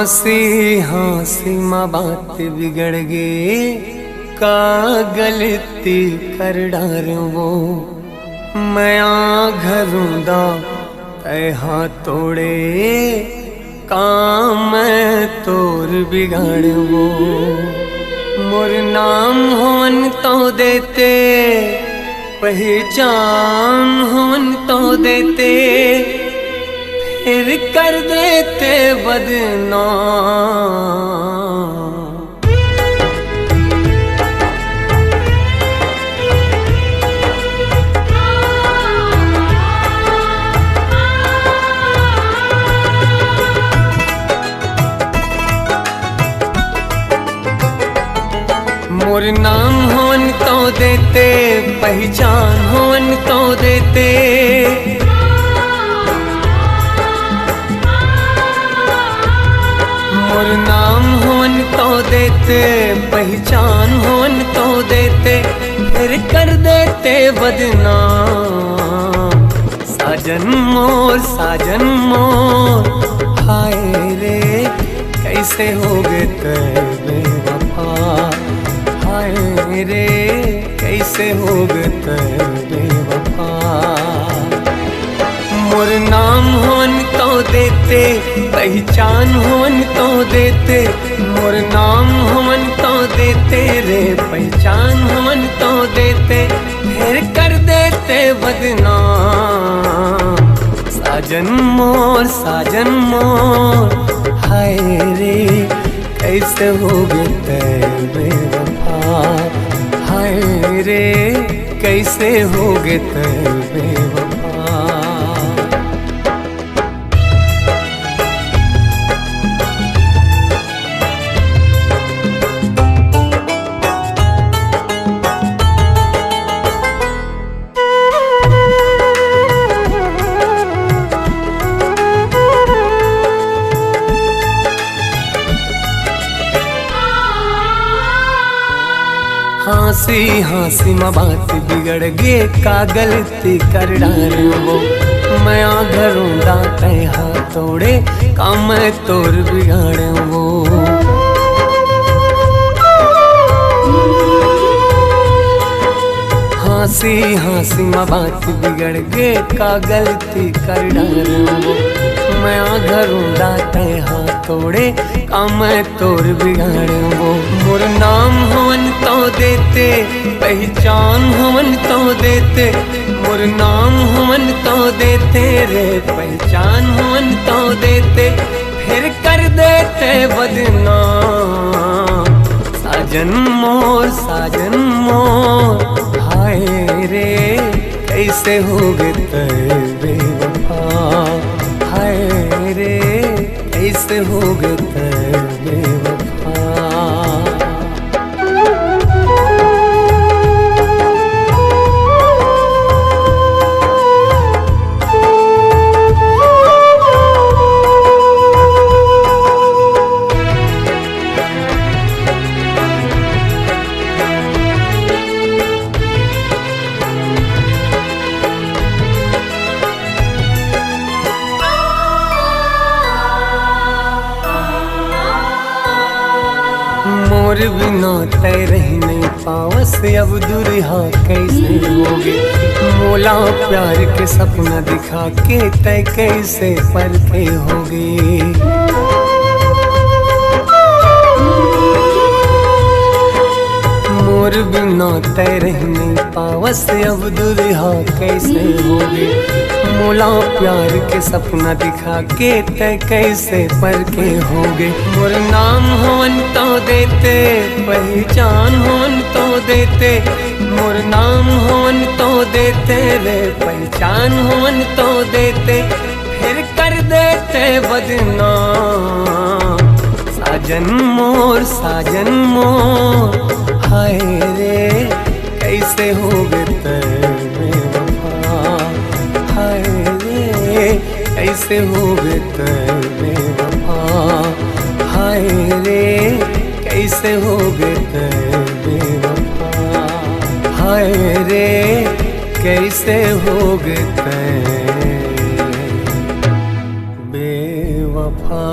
हाँसी हाँसी माँ बात बिगड़ गई, का गलती कर डारूं वो मैं घरों दा तैहा तोड़े, काम मैं तोर बिगाड़ वो मोर नाम होन तो देते, पहचान होन तो देते, फिर कर देते बदनाम। मोर नाम होन तो देते, पहचान होन तो देते, मोर नाम होन तो देते, पहचान होन तो देते, फिर कर देते बदनाम। साजन मोर हाय रे कैसे हो गए तेरे वफा, हाय रे कैसे हो गए तेरे वफा। मोर नाम होन तो देते, पहचान होन तो देते, मोर नाम होन तो देते रे, पहचान होन तो देते, फिर कर देते बदनाम। साजन मोर हाय रे कैसे हो गए तेरे वफा, हाय रे कैसे हो गए तेरे वफा। हाँसी हाँसी माँ बात बिगड़ गे, का गलती कर डारूं वो मैं घरों दा तैहा तोड़े, काम मैं तोर बिगाड़ूं वो। हाँसी हाँसी माँ बात बिगड़ गे, का गलती कर डारूं वो मैं घरों दा तैहा तोड़े, काम मैं तोर बिगाड़ूं वो। मोर नाम होन तो देते, पहचान होन तो देते, मोर नाम होन तो देते रे, पहचान होन तो देते, फिर कर देते बदनाम। साजन मोर हाय रे कैसे हो गए तेरे वफा, हाय रे कैसे हो गए तेरे वफा। मोर बिना तय रह नहीं पावस, अब दुरिहा कैसे होगे, मोला प्यार के सपना दिखा के तय कैसे परखे होगे। मोर बिना तय रह नहीं पावस, अब दुरिहा कैसे होगे, मोला प्यार के सपना दिखा के तय कैसे परखे होगे। मोर नाम होन तो देते, पहचान होन तो देते, मोर नाम होन तो देते रे, पहचान होन तो देते, फिर कर देते बदनाम। साजन मोर हाय रे कैसे हो गए तेरे वफा, हाय रे कैसे हो गए तेरे वफा, हाय रे कैसे हो गए तेरे वफा, हाय रे कैसे हो गए तेरे बेवफा।